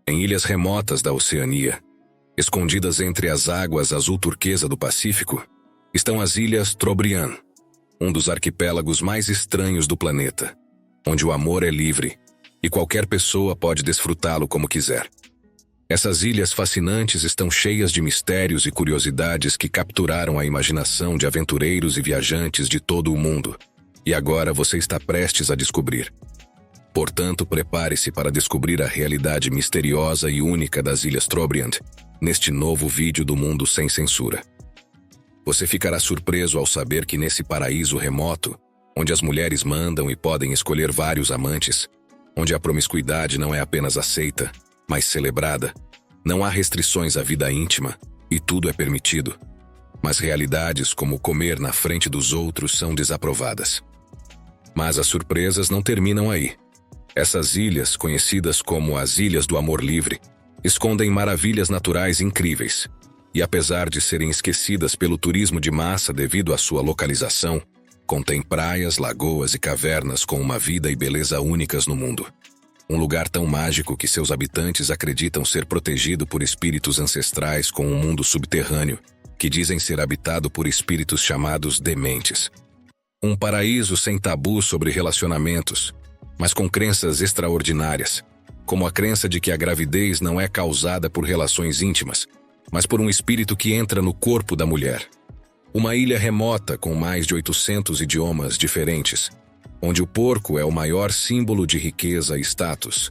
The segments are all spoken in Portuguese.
Em ilhas remotas da Oceania, escondidas entre as águas azul-turquesa do Pacífico, estão as Ilhas Trobriand, um dos arquipélagos mais estranhos do planeta, onde o amor é livre e qualquer pessoa pode desfrutá-lo como quiser. Essas ilhas fascinantes estão cheias de mistérios e curiosidades que capturaram a imaginação de aventureiros e viajantes de todo o mundo, e agora você está prestes a descobrir. Portanto, prepare-se para descobrir a realidade misteriosa e única das Ilhas Trobriand, neste novo vídeo do Mundo Sem Censura. Você ficará surpreso ao saber que nesse paraíso remoto, onde as mulheres mandam e podem escolher vários amantes, onde a promiscuidade não é apenas aceita, mas celebrada, não há restrições à vida íntima e tudo é permitido. Mas realidades como comer na frente dos outros são desaprovadas. Mas as surpresas não terminam aí. Essas ilhas, conhecidas como as Ilhas do Amor Livre, escondem maravilhas naturais incríveis. E apesar de serem esquecidas pelo turismo de massa devido à sua localização, contém praias, lagoas e cavernas com uma vida e beleza únicas no mundo. Um lugar tão mágico que seus habitantes acreditam ser protegido por espíritos ancestrais com um mundo subterrâneo, que dizem ser habitado por espíritos chamados dementes. Um paraíso sem tabu sobre relacionamentos, mas com crenças extraordinárias, como a crença de que a gravidez não é causada por relações íntimas, mas por um espírito que entra no corpo da mulher. Uma ilha remota com mais de 800 idiomas diferentes, onde o porco é o maior símbolo de riqueza e status.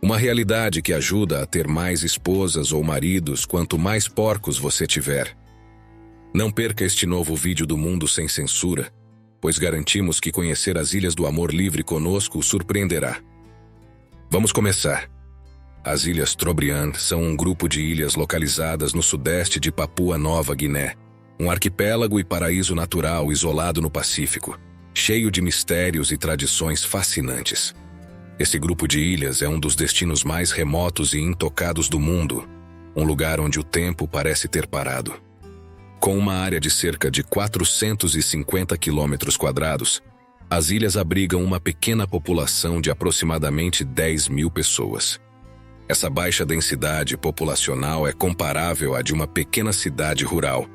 Uma realidade que ajuda a ter mais esposas ou maridos quanto mais porcos você tiver. Não perca este novo vídeo do Mundo Sem Censura, pois garantimos que conhecer as Ilhas do Amor Livre conosco o surpreenderá. Vamos começar. As Ilhas Trobriand são um grupo de ilhas localizadas no sudeste de Papua Nova Guiné, um arquipélago e paraíso natural isolado no Pacífico, cheio de mistérios e tradições fascinantes. Esse grupo de ilhas é um dos destinos mais remotos e intocados do mundo, um lugar onde o tempo parece ter parado. Com uma área de cerca de 450 km², as ilhas abrigam uma pequena população de aproximadamente 10 mil pessoas. Essa baixa densidade populacional é comparável à de uma pequena cidade rural,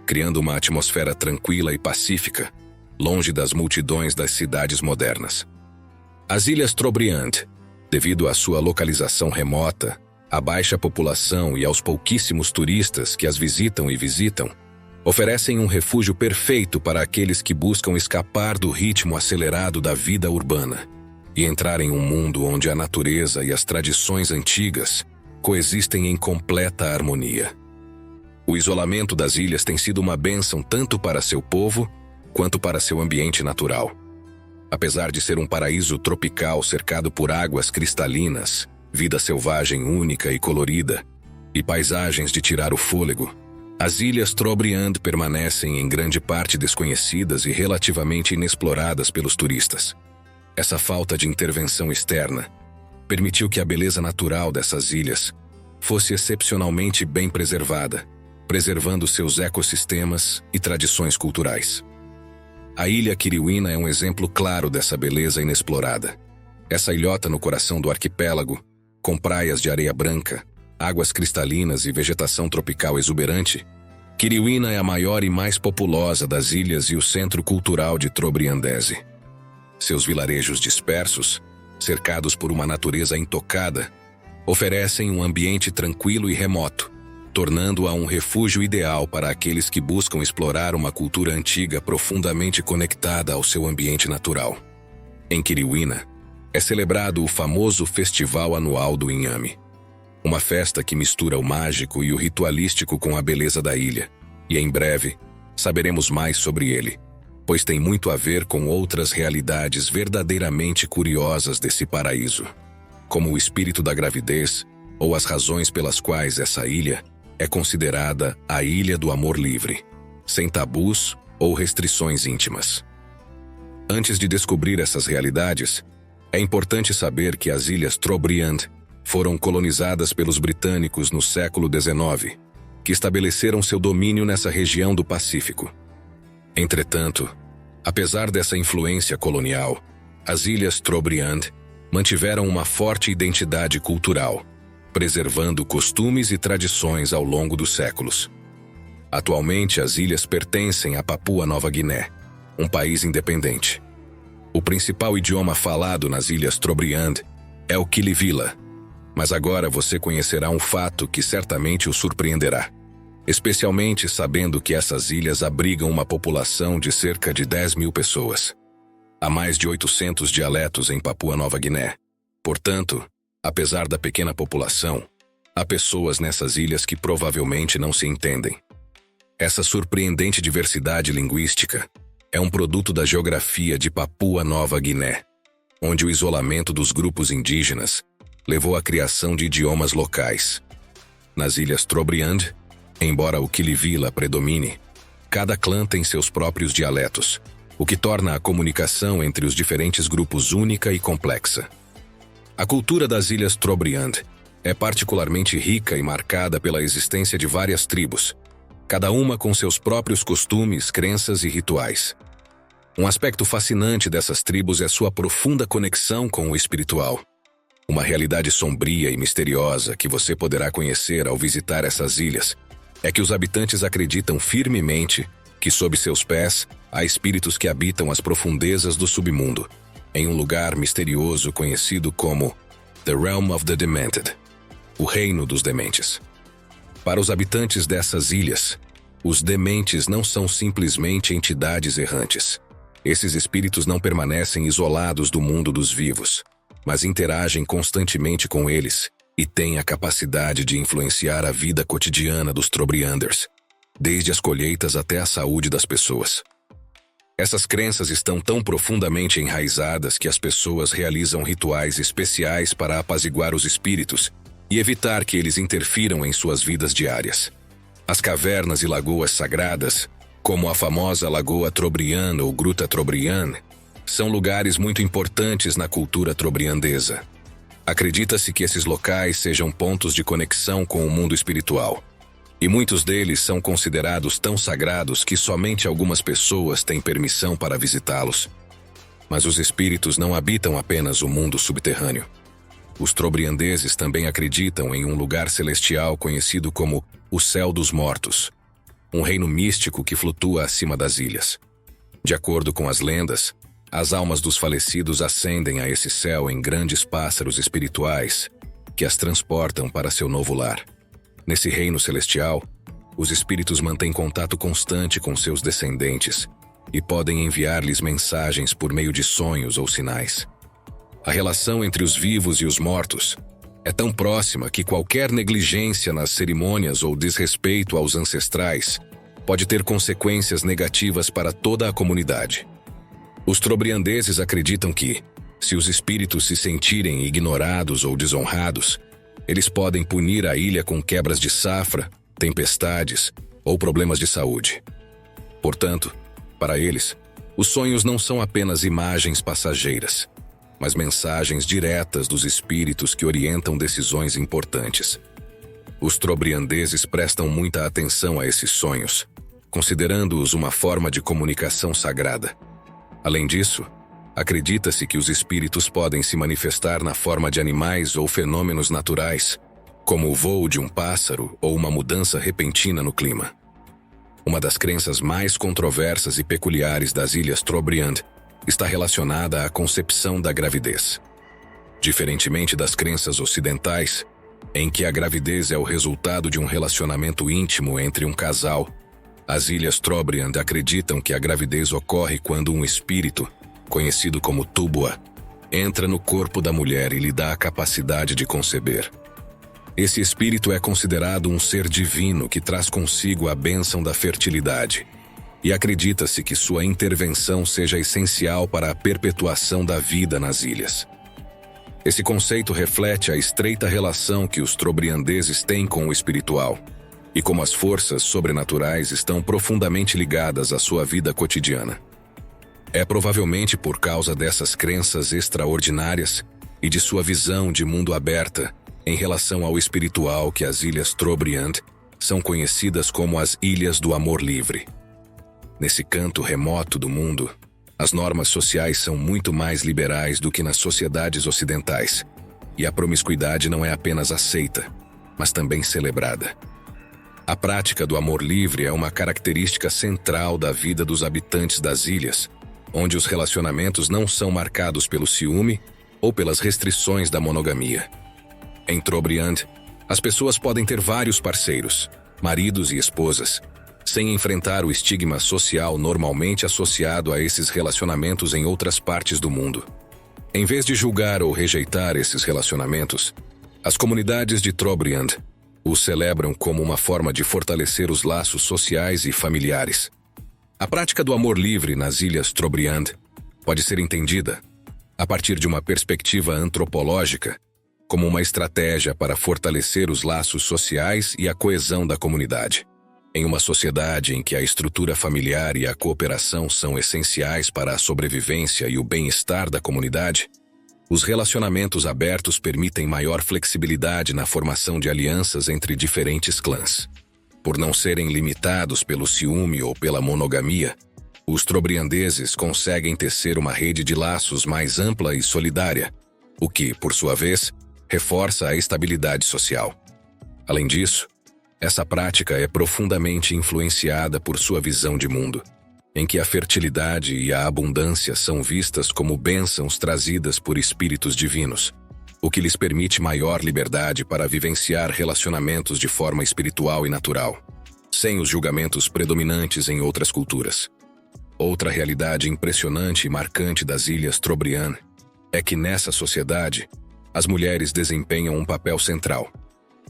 criando uma atmosfera tranquila e pacífica, longe das multidões das cidades modernas. As Ilhas Trobriand, devido à sua localização remota, à baixa população e aos pouquíssimos turistas que as visitam, oferecem um refúgio perfeito para aqueles que buscam escapar do ritmo acelerado da vida urbana e entrar em um mundo onde a natureza e as tradições antigas coexistem em completa harmonia. O isolamento das ilhas tem sido uma bênção tanto para seu povo quanto para seu ambiente natural. Apesar de ser um paraíso tropical cercado por águas cristalinas, vida selvagem única e colorida, e paisagens de tirar o fôlego, as Ilhas Trobriand permanecem em grande parte desconhecidas e relativamente inexploradas pelos turistas. Essa falta de intervenção externa permitiu que a beleza natural dessas ilhas fosse excepcionalmente bem preservada, preservando seus ecossistemas e tradições culturais. A Ilha Kiriwina é um exemplo claro dessa beleza inexplorada. Essa ilhota no coração do arquipélago, com praias de areia branca, águas cristalinas e vegetação tropical exuberante, Kiriwina é a maior e mais populosa das ilhas e o centro cultural de Trobriandese. Seus vilarejos dispersos, cercados por uma natureza intocada, oferecem um ambiente tranquilo e remoto, tornando-a um refúgio ideal para aqueles que buscam explorar uma cultura antiga profundamente conectada ao seu ambiente natural. Em Kiriwina, é celebrado o famoso Festival Anual do Inhame, uma festa que mistura o mágico e o ritualístico com a beleza da ilha, e em breve saberemos mais sobre ele, pois tem muito a ver com outras realidades verdadeiramente curiosas desse paraíso, como o espírito da gravidez ou as razões pelas quais essa ilha é considerada a Ilha do Amor Livre, sem tabus ou restrições íntimas. Antes de descobrir essas realidades, é importante saber que as Ilhas Trobriand foram colonizadas pelos britânicos no século XIX, que estabeleceram seu domínio nessa região do Pacífico. Entretanto, apesar dessa influência colonial, as Ilhas Trobriand mantiveram uma forte identidade cultural, preservando costumes e tradições ao longo dos séculos. Atualmente, as ilhas pertencem a Papua Nova Guiné, um país independente. O principal idioma falado nas Ilhas Trobriand é o Kilivila, mas agora você conhecerá um fato que certamente o surpreenderá, especialmente sabendo que essas ilhas abrigam uma população de cerca de 10.000 pessoas. Há mais de 800 dialetos em Papua Nova Guiné. Portanto, apesar da pequena população, há pessoas nessas ilhas que provavelmente não se entendem. Essa surpreendente diversidade linguística é um produto da geografia de Papua Nova Guiné, onde o isolamento dos grupos indígenas levou à criação de idiomas locais. Nas Ilhas Trobriand, embora o Kilivila predomine, cada clã tem seus próprios dialetos, o que torna a comunicação entre os diferentes grupos única e complexa. A cultura das Ilhas Trobriand é particularmente rica e marcada pela existência de várias tribos, cada uma com seus próprios costumes, crenças e rituais. Um aspecto fascinante dessas tribos é sua profunda conexão com o espiritual. Uma realidade sombria e misteriosa que você poderá conhecer ao visitar essas ilhas é que os habitantes acreditam firmemente que sob seus pés há espíritos que habitam as profundezas do submundo, em um lugar misterioso conhecido como The Realm of the Demented, o Reino dos Dementes. Para os habitantes dessas ilhas, os dementes não são simplesmente entidades errantes. Esses espíritos não permanecem isolados do mundo dos vivos, mas interagem constantemente com eles e têm a capacidade de influenciar a vida cotidiana dos Trobrianders, desde as colheitas até a saúde das pessoas. Essas crenças estão tão profundamente enraizadas que as pessoas realizam rituais especiais para apaziguar os espíritos e evitar que eles interfiram em suas vidas diárias. As cavernas e lagoas sagradas, como a famosa Lagoa Trobriand ou Gruta Trobriand, são lugares muito importantes na cultura trobriandesa. Acredita-se que esses locais sejam pontos de conexão com o mundo espiritual, e muitos deles são considerados tão sagrados que somente algumas pessoas têm permissão para visitá-los. Mas os espíritos não habitam apenas o mundo subterrâneo. Os trobriandeses também acreditam em um lugar celestial conhecido como o Céu dos Mortos, um reino místico que flutua acima das ilhas. De acordo com as lendas, as almas dos falecidos ascendem a esse céu em grandes pássaros espirituais que as transportam para seu novo lar. Nesse reino celestial, os espíritos mantêm contato constante com seus descendentes e podem enviar-lhes mensagens por meio de sonhos ou sinais. A relação entre os vivos e os mortos é tão próxima que qualquer negligência nas cerimônias ou desrespeito aos ancestrais pode ter consequências negativas para toda a comunidade. Os trobriandeses acreditam que, se os espíritos se sentirem ignorados ou desonrados, eles podem punir a ilha com quebras de safra, tempestades ou problemas de saúde. Portanto, para eles, os sonhos não são apenas imagens passageiras, mas mensagens diretas dos espíritos que orientam decisões importantes. Os trobriandeses prestam muita atenção a esses sonhos, considerando-os uma forma de comunicação sagrada. Além disso, acredita-se que os espíritos podem se manifestar na forma de animais ou fenômenos naturais, como o voo de um pássaro ou uma mudança repentina no clima. Uma das crenças mais controversas e peculiares das Ilhas Trobriand está relacionada à concepção da gravidez. Diferentemente das crenças ocidentais, em que a gravidez é o resultado de um relacionamento íntimo entre um casal, as Ilhas Trobriand acreditam que a gravidez ocorre quando um espírito, conhecido como Tubua, entra no corpo da mulher e lhe dá a capacidade de conceber. Esse espírito é considerado um ser divino que traz consigo a bênção da fertilidade, e acredita-se que sua intervenção seja essencial para a perpetuação da vida nas ilhas. Esse conceito reflete a estreita relação que os trobriandeses têm com o espiritual, e como as forças sobrenaturais estão profundamente ligadas à sua vida cotidiana. É provavelmente por causa dessas crenças extraordinárias e de sua visão de mundo aberta em relação ao espiritual que as Ilhas Trobriand são conhecidas como as Ilhas do Amor Livre. Nesse canto remoto do mundo, as normas sociais são muito mais liberais do que nas sociedades ocidentais, e a promiscuidade não é apenas aceita, mas também celebrada. A prática do amor livre é uma característica central da vida dos habitantes das ilhas, onde os relacionamentos não são marcados pelo ciúme ou pelas restrições da monogamia. Em Trobriand, as pessoas podem ter vários parceiros, maridos e esposas, sem enfrentar o estigma social normalmente associado a esses relacionamentos em outras partes do mundo. Em vez de julgar ou rejeitar esses relacionamentos, as comunidades de Trobriand os celebram como uma forma de fortalecer os laços sociais e familiares. A prática do amor livre nas ilhas Trobriand pode ser entendida, a partir de uma perspectiva antropológica, como uma estratégia para fortalecer os laços sociais e a coesão da comunidade. Em uma sociedade em que a estrutura familiar e a cooperação são essenciais para a sobrevivência e o bem-estar da comunidade, os relacionamentos abertos permitem maior flexibilidade na formação de alianças entre diferentes clãs. Por não serem limitados pelo ciúme ou pela monogamia, os trobriandeses conseguem tecer uma rede de laços mais ampla e solidária, o que, por sua vez, reforça a estabilidade social. Além disso, essa prática é profundamente influenciada por sua visão de mundo, em que a fertilidade e a abundância são vistas como bênçãos trazidas por espíritos divinos, o que lhes permite maior liberdade para vivenciar relacionamentos de forma espiritual e natural, sem os julgamentos predominantes em outras culturas. Outra realidade impressionante e marcante das ilhas Trobriand é que nessa sociedade, as mulheres desempenham um papel central.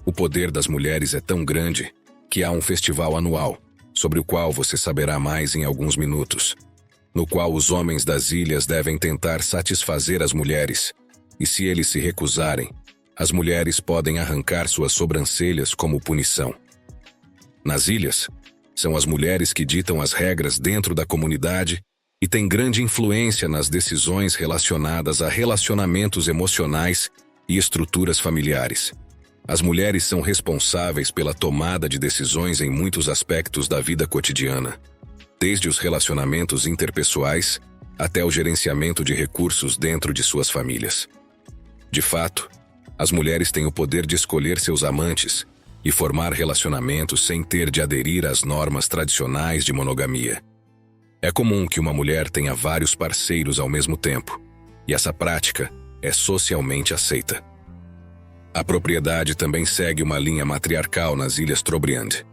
O poder das mulheres é tão grande que há um festival anual, sobre o qual você saberá mais em alguns minutos, no qual os homens das ilhas devem tentar satisfazer as mulheres, e se eles se recusarem, as mulheres podem arrancar suas sobrancelhas como punição. Nas ilhas, são as mulheres que ditam as regras dentro da comunidade e têm grande influência nas decisões relacionadas a relacionamentos emocionais e estruturas familiares. As mulheres são responsáveis pela tomada de decisões em muitos aspectos da vida cotidiana, desde os relacionamentos interpessoais até o gerenciamento de recursos dentro de suas famílias. De fato, as mulheres têm o poder de escolher seus amantes e formar relacionamentos sem ter de aderir às normas tradicionais de monogamia. É comum que uma mulher tenha vários parceiros ao mesmo tempo, e essa prática é socialmente aceita. A propriedade também segue uma linha matriarcal nas ilhas Trobriand.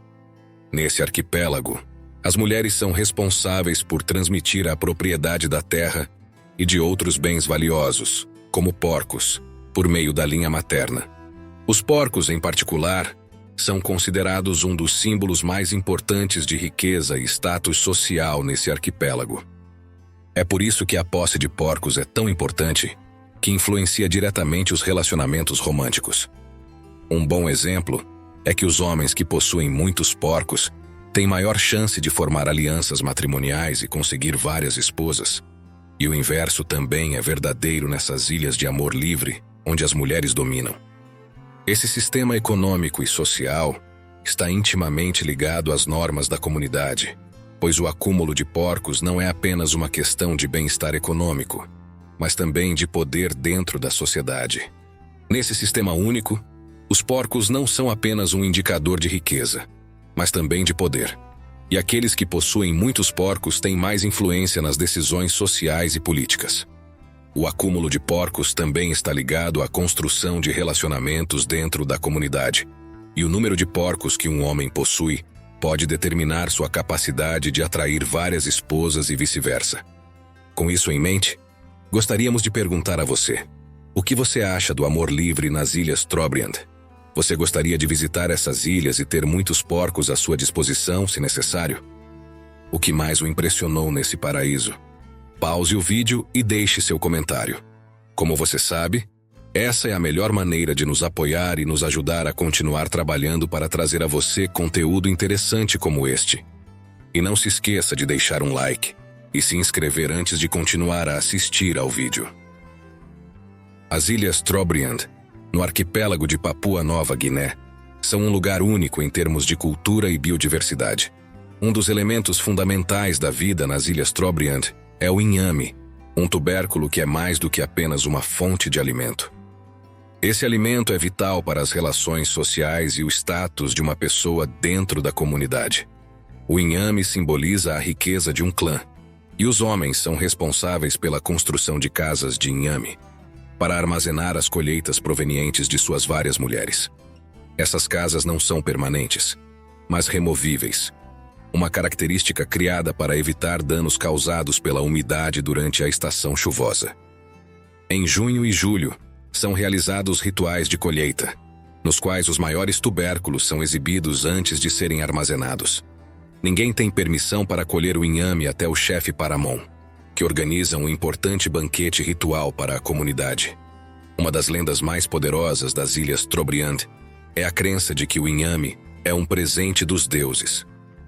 Nesse arquipélago, as mulheres são responsáveis por transmitir a propriedade da terra e de outros bens valiosos, como porcos, por meio da linha materna. Os porcos, em particular, são considerados um dos símbolos mais importantes de riqueza e status social nesse arquipélago. É por isso que a posse de porcos é tão importante, que influencia diretamente os relacionamentos românticos. Um bom exemplo é que os homens que possuem muitos porcos têm maior chance de formar alianças matrimoniais e conseguir várias esposas. E o inverso também é verdadeiro nessas ilhas de amor livre, onde as mulheres dominam. Esse sistema econômico e social está intimamente ligado às normas da comunidade, pois o acúmulo de porcos não é apenas uma questão de bem-estar econômico, mas também de poder dentro da sociedade. Nesse sistema único, os porcos não são apenas um indicador de riqueza, mas também de poder. E aqueles que possuem muitos porcos têm mais influência nas decisões sociais e políticas. O acúmulo de porcos também está ligado à construção de relacionamentos dentro da comunidade, e o número de porcos que um homem possui pode determinar sua capacidade de atrair várias esposas e vice-versa. Com isso em mente, gostaríamos de perguntar a você: o que você acha do amor livre nas ilhas Trobriand? Você gostaria de visitar essas ilhas e ter muitos porcos à sua disposição, se necessário? O que mais o impressionou nesse paraíso? Pause o vídeo e deixe seu comentário. Como você sabe, essa é a melhor maneira de nos apoiar e nos ajudar a continuar trabalhando para trazer a você conteúdo interessante como este. E não se esqueça de deixar um like e se inscrever antes de continuar a assistir ao vídeo. As ilhas Trobriand, no arquipélago de Papua Nova Guiné, são um lugar único em termos de cultura e biodiversidade. Um dos elementos fundamentais da vida nas ilhas Trobriand é o inhame, um tubérculo que é mais do que apenas uma fonte de alimento. Esse alimento é vital para as relações sociais e o status de uma pessoa dentro da comunidade. O inhame simboliza a riqueza de um clã, e os homens são responsáveis pela construção de casas de inhame, para armazenar as colheitas provenientes de suas várias mulheres. Essas casas não são permanentes, mas removíveis, uma característica criada para evitar danos causados pela umidade durante a estação chuvosa. Em junho e julho, são realizados rituais de colheita, nos quais os maiores tubérculos são exibidos antes de serem armazenados. Ninguém tem permissão para colher o inhame até o chefe Paramon, que organiza um importante banquete ritual para a comunidade. Uma das lendas mais poderosas das Ilhas Trobriand é a crença de que o inhame é um presente dos deuses.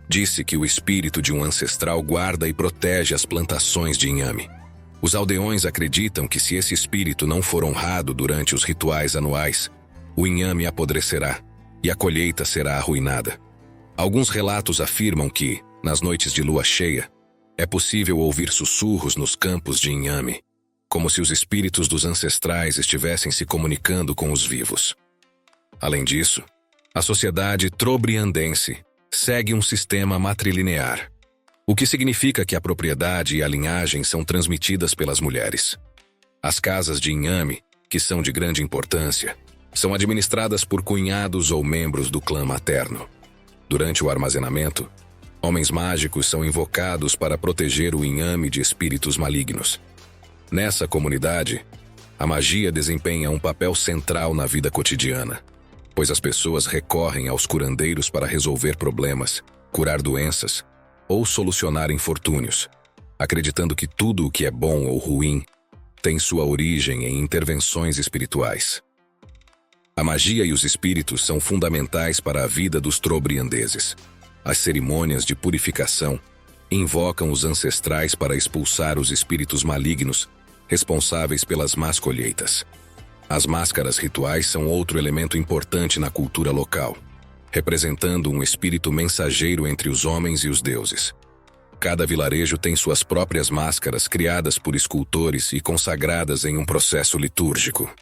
Disse que o espírito de um ancestral guarda e protege as plantações de inhame. Os aldeões acreditam que se esse espírito não for honrado durante os rituais anuais, o inhame apodrecerá e a colheita será arruinada. Alguns relatos afirmam que, nas noites de lua cheia, é possível ouvir sussurros nos campos de inhame, como se os espíritos dos ancestrais estivessem se comunicando com os vivos. Além disso, a sociedade trobriandense segue um sistema matrilinear, o que significa que a propriedade e a linhagem são transmitidas pelas mulheres. As casas de inhame, que são de grande importância, são administradas por cunhados ou membros do clã materno. Durante o armazenamento, homens mágicos são invocados para proteger o inhame de espíritos malignos. Nessa comunidade, a magia desempenha um papel central na vida cotidiana, pois as pessoas recorrem aos curandeiros para resolver problemas, curar doenças ou solucionar infortúnios, acreditando que tudo o que é bom ou ruim tem sua origem em intervenções espirituais. A magia e os espíritos são fundamentais para a vida dos trobriandeses. As cerimônias de purificação invocam os ancestrais para expulsar os espíritos malignos responsáveis pelas más colheitas. As máscaras rituais são outro elemento importante na cultura local, representando um espírito mensageiro entre os homens e os deuses. Cada vilarejo tem suas próprias máscaras criadas por escultores e consagradas em um processo litúrgico.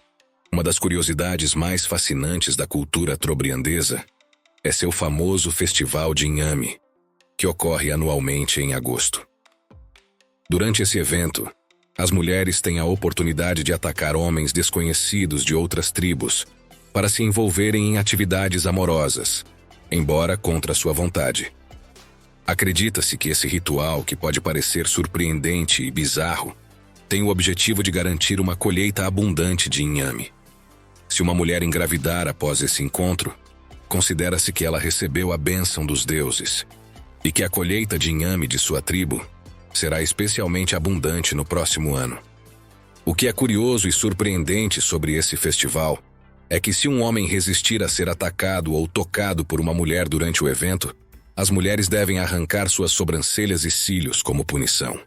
Uma das curiosidades mais fascinantes da cultura trobriandesa é seu famoso Festival de Inhame, que ocorre anualmente em agosto. Durante esse evento, as mulheres têm a oportunidade de atacar homens desconhecidos de outras tribos para se envolverem em atividades amorosas, embora contra sua vontade. Acredita-se que esse ritual, que pode parecer surpreendente e bizarro, tem o objetivo de garantir uma colheita abundante de inhame. Se uma mulher engravidar após esse encontro, considera-se que ela recebeu a bênção dos deuses e que a colheita de inhame de sua tribo será especialmente abundante no próximo ano. O que é curioso e surpreendente sobre esse festival é que se um homem resistir a ser atacado ou tocado por uma mulher durante o evento, as mulheres devem arrancar suas sobrancelhas e cílios como punição.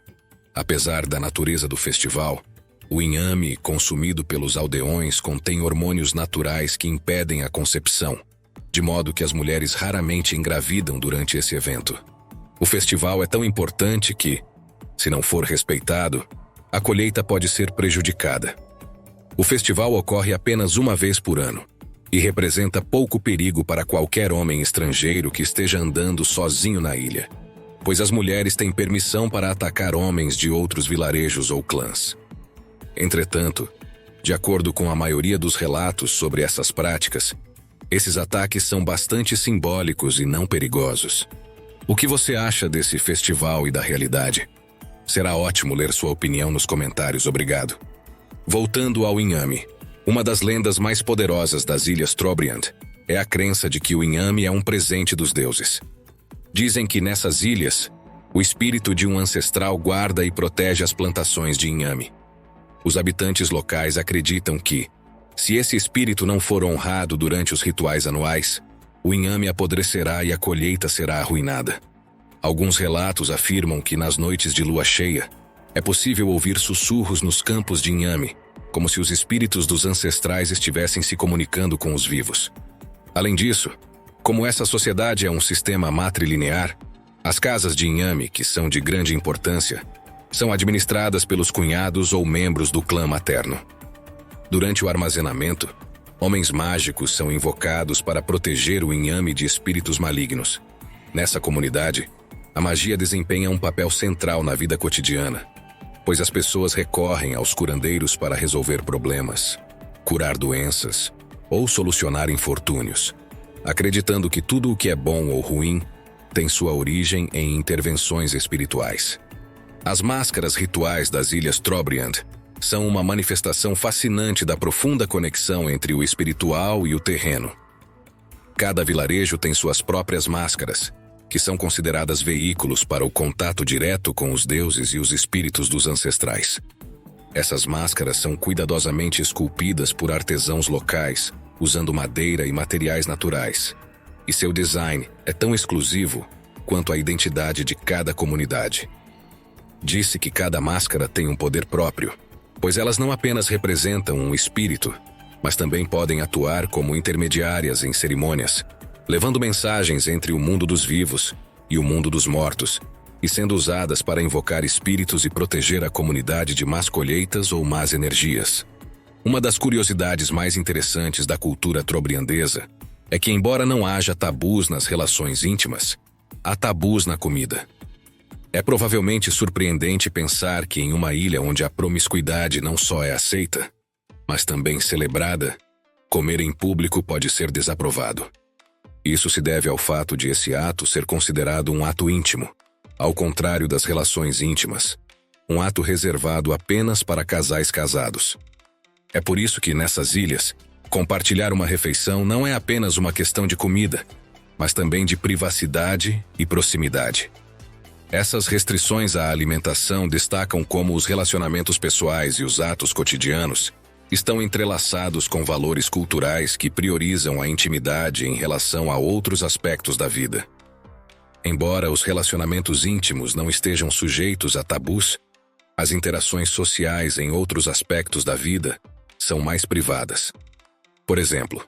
Apesar da natureza do festival, o inhame consumido pelos aldeões contém hormônios naturais que impedem a concepção, de modo que as mulheres raramente engravidam durante esse evento. O festival é tão importante que, se não for respeitado, a colheita pode ser prejudicada. O festival ocorre apenas uma vez por ano e representa pouco perigo para qualquer homem estrangeiro que esteja andando sozinho na ilha, pois as mulheres têm permissão para atacar homens de outros vilarejos ou clãs. Entretanto, de acordo com a maioria dos relatos sobre essas práticas, esses ataques são bastante simbólicos e não perigosos. O que você acha desse festival e da realidade? Será ótimo ler sua opinião nos comentários, obrigado. Voltando ao inhame, uma das lendas mais poderosas das Ilhas Trobriand é a crença de que o inhame é um presente dos deuses. Dizem que nessas ilhas, o espírito de um ancestral guarda e protege as plantações de inhame. Os habitantes locais acreditam que, se esse espírito não for honrado durante os rituais anuais, o inhame apodrecerá e a colheita será arruinada. Alguns relatos afirmam que nas noites de lua cheia, é possível ouvir sussurros nos campos de inhame, como se os espíritos dos ancestrais estivessem se comunicando com os vivos. Além disso, como essa sociedade é um sistema matrilinear, as casas de inhame, que são de grande importância, são administradas pelos cunhados ou membros do clã materno. Durante o armazenamento, Homens mágicos são invocados para proteger o inhame de espíritos malignos. Nessa comunidade, a magia desempenha um papel central na vida cotidiana, pois as pessoas recorrem aos curandeiros para resolver problemas, curar doenças ou solucionar infortúnios, acreditando que tudo o que é bom ou ruim tem sua origem em intervenções espirituais. As máscaras rituais das Ilhas Trobriand são uma manifestação fascinante da profunda conexão entre o espiritual e o terreno. Cada vilarejo tem suas próprias máscaras, que são consideradas veículos para o contato direto com os deuses e os espíritos dos ancestrais. Essas máscaras são cuidadosamente esculpidas por artesãos locais, usando madeira e materiais naturais. E seu design é tão exclusivo quanto a identidade de cada comunidade. Disse que cada máscara tem um poder próprio, pois elas não apenas representam um espírito, mas também podem atuar como intermediárias em cerimônias, levando mensagens entre o mundo dos vivos e o mundo dos mortos, e sendo usadas para invocar espíritos e proteger a comunidade de más colheitas ou más energias. Uma das curiosidades mais interessantes da cultura trobriandesa é que, embora não haja tabus nas relações íntimas, há tabus na comida. É provavelmente surpreendente pensar que em uma ilha onde a promiscuidade não só é aceita, mas também celebrada, comer em público pode ser desaprovado. Isso se deve ao fato de esse ato ser considerado um ato íntimo, ao contrário das relações íntimas, um ato reservado apenas para casais casados. É por isso que, nessas ilhas, compartilhar uma refeição não é apenas uma questão de comida, mas também de privacidade e proximidade. Essas restrições à alimentação destacam como os relacionamentos pessoais e os atos cotidianos estão entrelaçados com valores culturais que priorizam a intimidade em relação a outros aspectos da vida. Embora os relacionamentos íntimos não estejam sujeitos a tabus, as interações sociais em outros aspectos da vida são mais privadas. Por exemplo,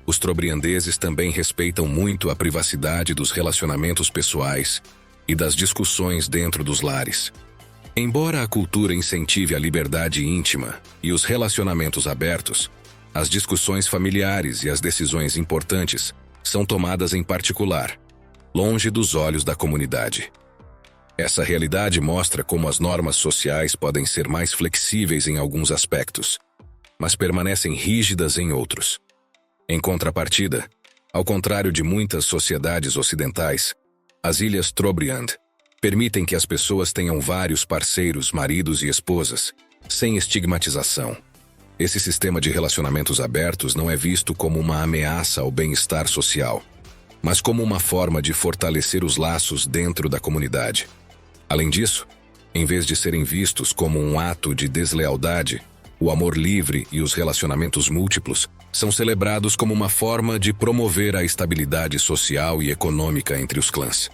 os trobriandeses também respeitam muito a privacidade dos relacionamentos pessoais e das discussões dentro dos lares. Embora a cultura incentive a liberdade íntima e os relacionamentos abertos, as discussões familiares e as decisões importantes são tomadas em particular, longe dos olhos da comunidade. Essa realidade mostra como as normas sociais podem ser mais flexíveis em alguns aspectos, mas permanecem rígidas em outros. Em contrapartida, ao contrário de muitas sociedades ocidentais, as Ilhas Trobriand permitem que as pessoas tenham vários parceiros, maridos e esposas, sem estigmatização. Esse sistema de relacionamentos abertos não é visto como uma ameaça ao bem-estar social, mas como uma forma de fortalecer os laços dentro da comunidade. Além disso, em vez de serem vistos como um ato de deslealdade, o amor livre e os relacionamentos múltiplos são celebrados como uma forma de promover a estabilidade social e econômica entre os clãs.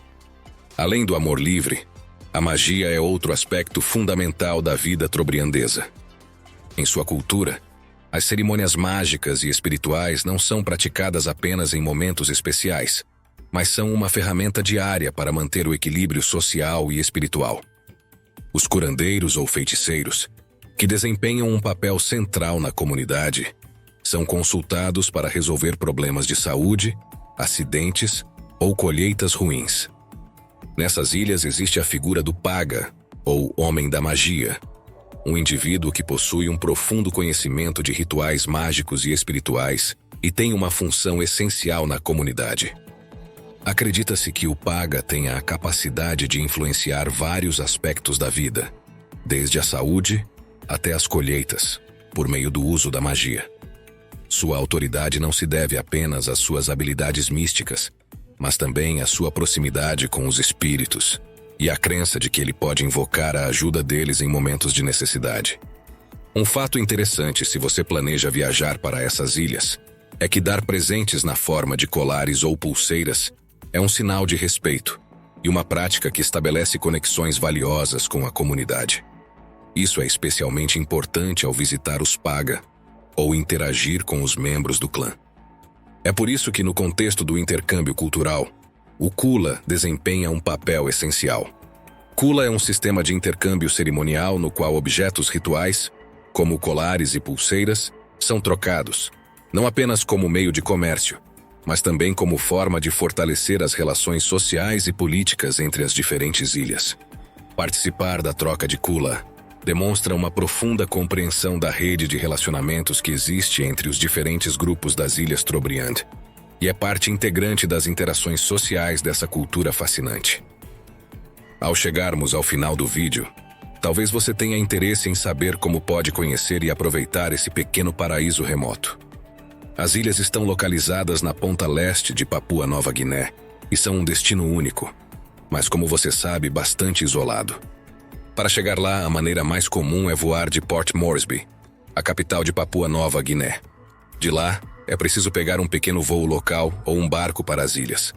Além do amor livre, a magia é outro aspecto fundamental da vida trobriandesa. Em sua cultura, as cerimônias mágicas e espirituais não são praticadas apenas em momentos especiais, mas são uma ferramenta diária para manter o equilíbrio social e espiritual. Os curandeiros ou feiticeiros, que desempenham um papel central na comunidade, são consultados para resolver problemas de saúde, acidentes ou colheitas ruins. Nessas ilhas existe a figura do Paga, ou Homem da Magia, um indivíduo que possui um profundo conhecimento de rituais mágicos e espirituais e tem uma função essencial na comunidade. Acredita-se que o Paga tenha a capacidade de influenciar vários aspectos da vida, desde a saúde até as colheitas, por meio do uso da magia. Sua autoridade não se deve apenas às suas habilidades místicas, mas também à sua proximidade com os espíritos e à crença de que ele pode invocar a ajuda deles em momentos de necessidade. Um fato interessante se você planeja viajar para essas ilhas é que dar presentes na forma de colares ou pulseiras é um sinal de respeito e uma prática que estabelece conexões valiosas com a comunidade. Isso é especialmente importante ao visitar os Paga ou interagir com os membros do clã. É por isso que, no contexto do intercâmbio cultural, o Kula desempenha um papel essencial. Kula é um sistema de intercâmbio cerimonial no qual objetos rituais, como colares e pulseiras, são trocados, Não apenas como meio de comércio, mas também como forma de fortalecer as relações sociais e políticas entre as diferentes ilhas. Participar da troca de Kula demonstra uma profunda compreensão da rede de relacionamentos que existe entre os diferentes grupos das Ilhas Trobriand, e é parte integrante das interações sociais dessa cultura fascinante. Ao chegarmos ao final do vídeo, talvez você tenha interesse em saber como pode conhecer e aproveitar esse pequeno paraíso remoto. As ilhas estão localizadas na ponta leste de Papua Nova Guiné e são um destino único, mas como você sabe, bastante isolado. Para chegar lá, a maneira mais comum é voar de Port Moresby, a capital de Papua Nova Guiné. De lá, é preciso pegar um pequeno voo local ou um barco para as ilhas.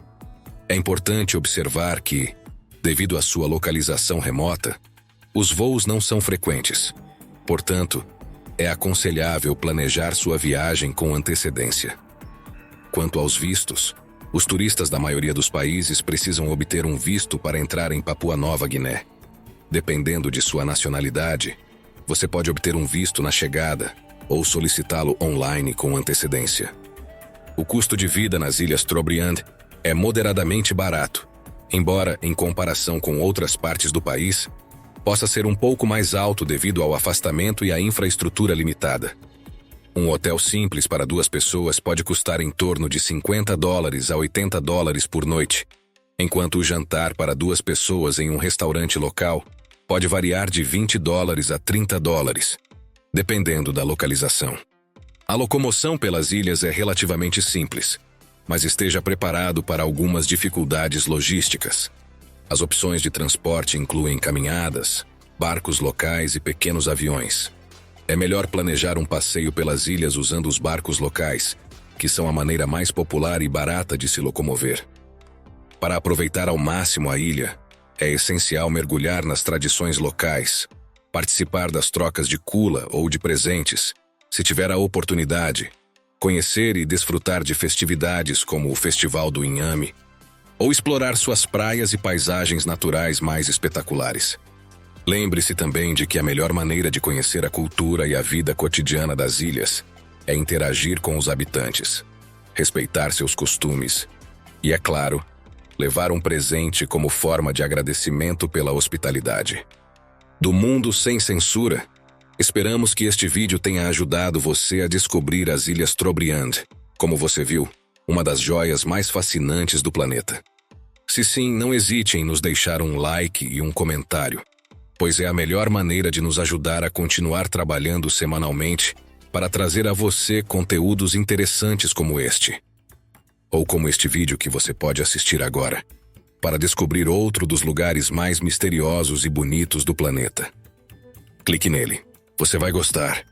É importante observar que, devido à sua localização remota, os voos não são frequentes. Portanto, é aconselhável planejar sua viagem com antecedência. Quanto aos vistos, os turistas da maioria dos países precisam obter um visto para entrar em Papua Nova Guiné. Dependendo de sua nacionalidade, você pode obter um visto na chegada ou solicitá-lo online com antecedência. O custo de vida nas Ilhas Trobriand é moderadamente barato, embora, em comparação com outras partes do país, possa ser um pouco mais alto devido ao afastamento e à infraestrutura limitada. Um hotel simples para 2 pessoas pode custar em torno de $50 a $80 por noite, enquanto o jantar para 2 pessoas em um restaurante local pode variar de $20 a $30, dependendo da localização. A locomoção pelas ilhas é relativamente simples, mas esteja preparado para algumas dificuldades logísticas. As opções de transporte incluem caminhadas, barcos locais e pequenos aviões. É melhor planejar um passeio pelas ilhas usando os barcos locais, que são a maneira mais popular e barata de se locomover. Para aproveitar ao máximo a ilha, é essencial mergulhar nas tradições locais, participar das trocas de Kula ou de presentes, se tiver a oportunidade, conhecer e desfrutar de festividades como o Festival do Inhame, ou explorar suas praias e paisagens naturais mais espetaculares. Lembre-se também de que a melhor maneira de conhecer a cultura e a vida cotidiana das ilhas é interagir com os habitantes, respeitar seus costumes e, é claro, levar um presente como forma de agradecimento pela hospitalidade. Do mundo sem censura, esperamos que este vídeo tenha ajudado você a descobrir as Ilhas Trobriand, como você viu, uma das joias mais fascinantes do planeta. Se sim, não hesite em nos deixar um like e um comentário, pois é a melhor maneira de nos ajudar a continuar trabalhando semanalmente para trazer a você conteúdos interessantes como este. Ou como este vídeo que você pode assistir agora, para descobrir outro dos lugares mais misteriosos e bonitos do planeta. Clique nele, você vai gostar.